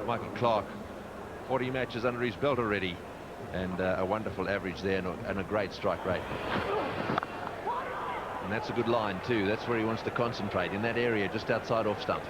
Michael Clarke, 40 matches under his belt already, and a wonderful average there, and a great strike rate. And that's a good line too. That's where he wants to concentrate, in that area just outside off stump.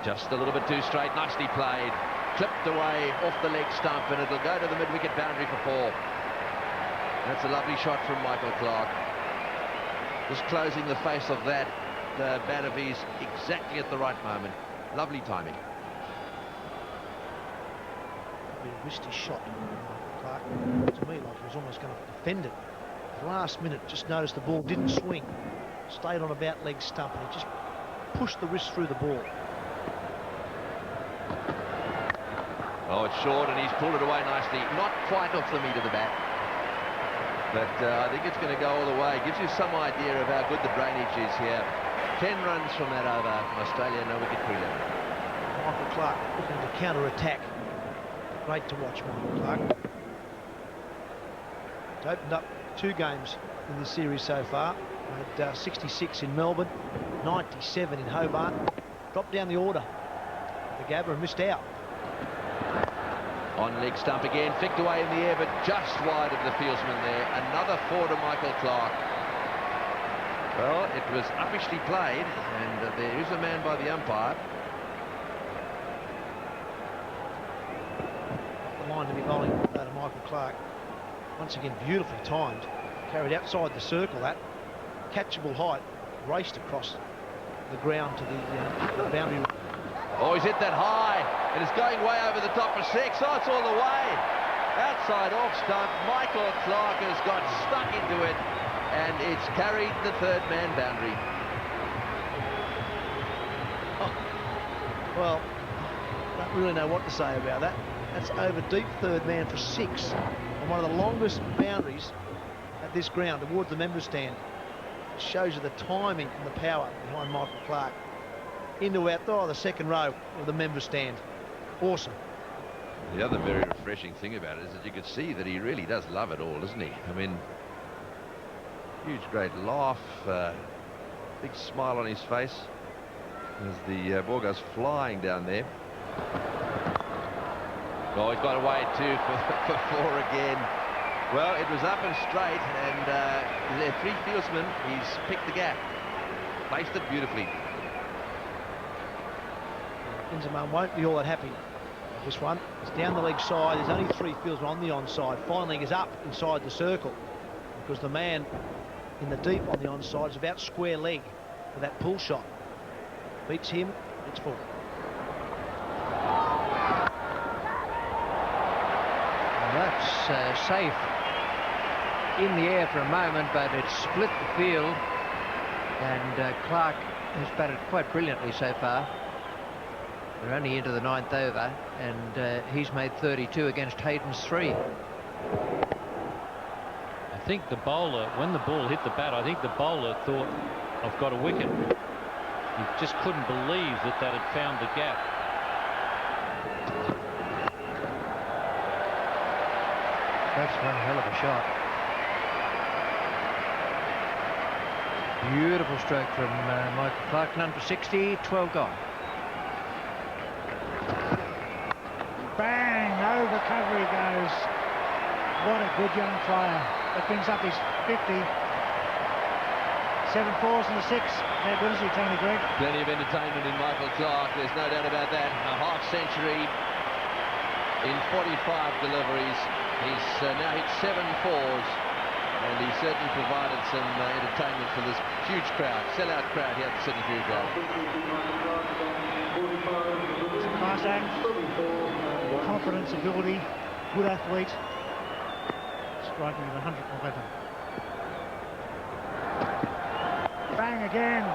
Just a little bit too straight, nicely played. Clipped away off the leg stump, and it'll go to the mid-wicket boundary for 4. That's a lovely shot from Michael Clarke. Just closing the face of that bat of his exactly at the right moment. Lovely timing. Probably a risky shot, Clarke. To me, like he was almost going to defend it. At the last minute, just noticed the ball didn't swing. Stayed on about leg stump, and he just pushed the wrist through the ball. Oh, it's short, and he's pulled it away nicely. Not quite off the meat of the bat, but I think it's going to go all the way. Gives you some idea of how good the drainage is here. 10 runs from that over. Australia, no wicket pre-11. Michael Clarke looking to counter-attack. Great to watch Michael Clarke. He's opened up 2 games in this series so far. Made 66 in Melbourne, 97 in Hobart. Dropped down the order. The Gabba and missed out. On leg stump again, flicked away in the air, but just wide of the fieldsman there. Another 4 to Michael Clarke. Well, it was uppishly played, and there is a man by the umpire. The line to be bowling to Michael Clarke. Once again, beautifully timed. Carried outside the circle, that catchable height, raced across the ground to the boundary. Oh, he's hit that high. It is going way over the top for 6. Oh, it's all the way. Outside off stump. Michael Clarke has got stuck into it, and it's carried the 3rd man boundary. Oh, well, don't really know what to say about that. That's over deep 3rd man for 6. And one of the longest boundaries at this ground towards the member stand. It shows you the timing and the power behind Michael Clarke. Into out the 2nd row of the member stand. Awesome. The other very refreshing thing about it is that you could see that he really does love it all, doesn't he? I mean, huge great laugh, big smile on his face as the ball goes flying down there. Oh, he's got away too for 4 again. Well, it was up and straight, and there 3 fieldsmen. He's picked the gap, placed it beautifully. Inzamam won't be all that happy with this one. It's down the leg side. There's only 3 fieldsmen on the onside. Finally is up inside the circle because the man in the deep on the onside is about square leg for that pull shot. Beats him, it's full. That's safe in the air for a moment, but it's split the field, and Clarke has batted quite brilliantly so far. They're only into the 9th over, and he's made 32 against Hayden's 3. I think the bowler, when the ball hit the bat, I think the bowler thought, I've got a wicket. He just couldn't believe that that had found the gap. That's one hell of a shot. Beautiful stroke from Michael Clarke. None for 60, 12 gone. Bang! Over cover he goes. What a good young player. That brings up his 50. 7 fours and a 6. How good is he, Tony Greig? Plenty of entertainment in Michael Clarke, there's no doubt about that. A half century in 45 deliveries. He's now hit 7 fours, and he certainly provided some entertainment for this huge crowd, sellout crowd here at the Sydney Fury Ground. Class act, confidence, ability, good athlete, striking at 111. Bang again.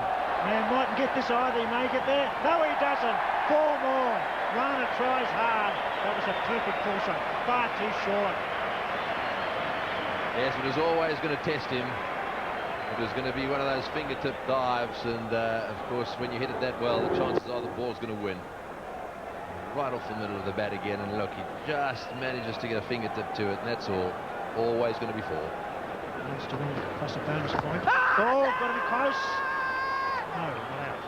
Man mightn't get this either. He may get there. No, he doesn't. 4 more. Rana tries hard. That was a perfect pull shot. Far too short. Yes, it was always going to test him. It was going to be one of those fingertip dives, and of course, when you hit it that well, the chances are the ball's going to win. Right off the middle of the bat again, and look, he just manages to get a fingertip to it, and that's all. Always going to be 4. Needs to win plus a bonus point. Oh, got to be close. No, not out.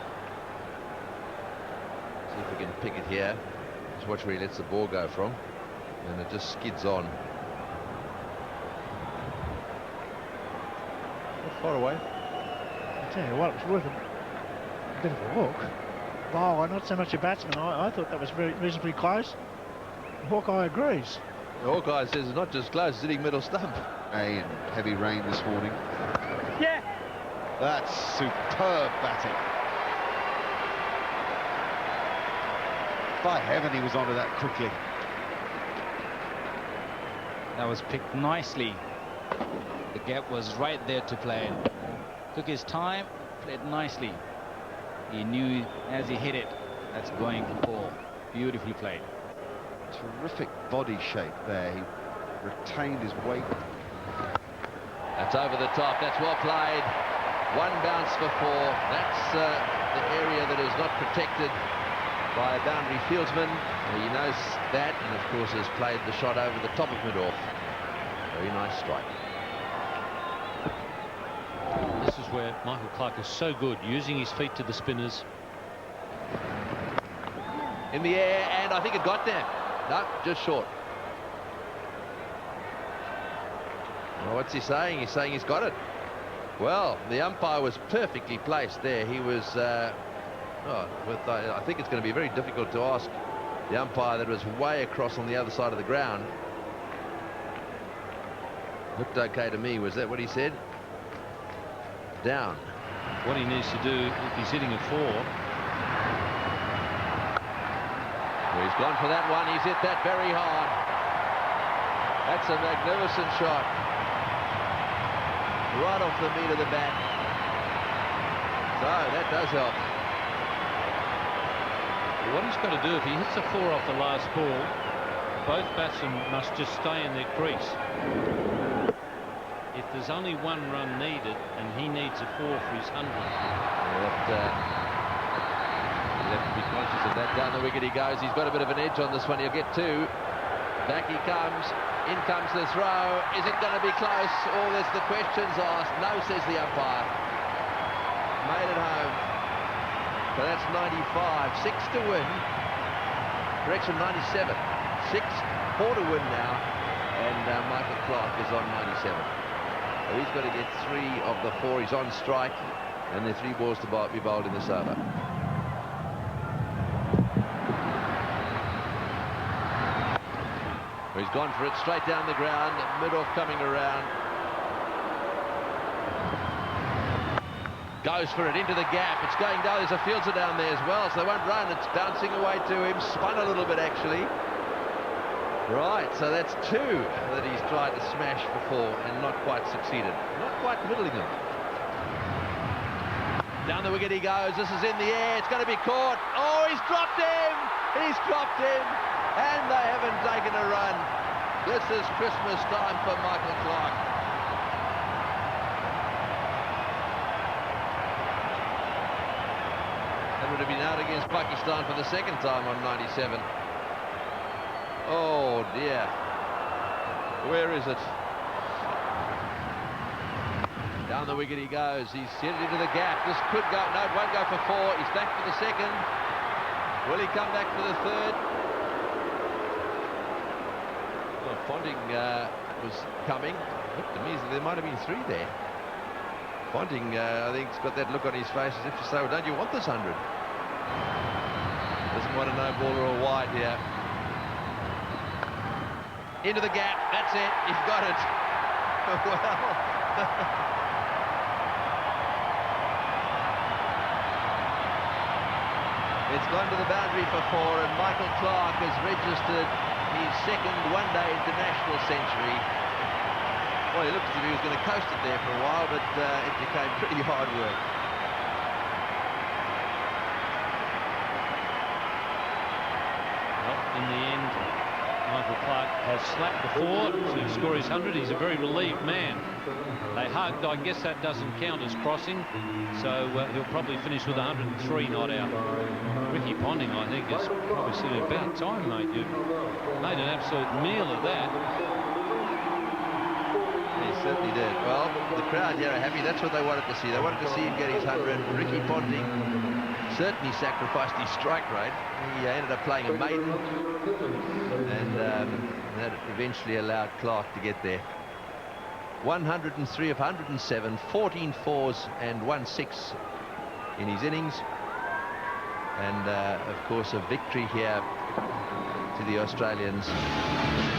See if we can pick it here. Just watch where he lets the ball go from. And it just skids on. Not far away. I tell you what, it was worth a bit of a look. Bowler, not so much a batsman. I thought that was reasonably close. Hawkeye agrees. The Hawkeye says it's not just close, it's hitting middle stump. And heavy rain this morning. Yeah. That's superb batting. By heaven, he was onto that quickly. That was picked nicely. The gap was right there to play. Took his time, played nicely. He knew as he hit it, that's going for 4. Beautifully played. Terrific body shape there. He retained his weight. That's over the top. That's well played. 1 bounce for 4. That's the area that is not protected by a boundary fieldsman. He knows that, and of course has played the shot over the top of mid-off. Very nice strike. This is where Michael Clarke is so good, using his feet to the spinners. In the air, and I think it got there. No, just short. Well, what's he saying? He's saying he's got it. Well, the umpire was perfectly placed there. He was, I think it's going to be very difficult to ask the umpire that was way across on the other side of the ground. Looked okay to me. Was that what he said? Down. What he needs to do, if he's hitting a 4. Well, he's gone for that one. He's hit that very hard. That's a magnificent shot. Right off the meat of the bat. So that does help. What he's got to do, if he hits a 4 off the last ball, both batsmen must just stay in their crease. If there's only 1 run needed and he needs a 4 for his 100. Well, he'll have to be conscious of that. Down the wicket he goes. He's got a bit of an edge on this one. He'll get 2. Back he comes. In comes the throw. Is it going to be close? All this the questions asked. No, says the umpire. Made it home. So that's 95. 6 to win. Correction, 97. 4 to win now. And Michael Clarke is on 97. So he's got to get 3 of the 4. He's on strike. And there are 3 balls to be bowled in this over. He's gone for it straight down the ground, mid-off coming around. Goes for it into the gap. It's going down. There's a fielder down there as well, so they won't run. It's bouncing away to him. Spun a little bit, actually. Right, so that's 2 that he's tried to smash before and not quite succeeded. Not quite middling them. Down the wicket he goes. This is in the air. It's going to be caught. Oh, he's dropped him. He's dropped him. And they haven't taken a run. This is Christmas time for Michael Clarke. That would have been out against Pakistan for the 2nd time on 97. Oh dear. Where is it? Down the wicket he goes. He's hit it into the gap. This could go. No, it won't go for 4. He's back for the 2nd. Will he come back for the 3rd? Ponting was coming. Looked to me as if there might have been 3 there. Ponting, I think, has got that look on his face as if to say, well, don't you want this 100? Doesn't want a no-baller or wide here. Into the gap. That's it. He's got it. Well. It's gone to the boundary for 4, and Michael Clarke has registered his 2nd one-day international century. Well, he looked as if he was going to coast it there for a while, but it became pretty hard work. Well, in the end, Michael Clarke has slapped the 4 to score his 100. He's a very relieved man. They hugged. I guess that doesn't count as crossing, so he'll probably finish with 103 not out. Ricky Ponting, I think, is probably said about time, mate. You've made an absolute meal of that. He certainly did. Well, the crowd here are happy. That's what they wanted to see. They wanted to see him get his 100. Ricky Ponting certainly sacrificed his strike rate. He ended up playing a maiden, and that eventually allowed Clarke to get there. 103 of 107, 14 fours and 1 6 in his innings, and of course a victory here to the Australians.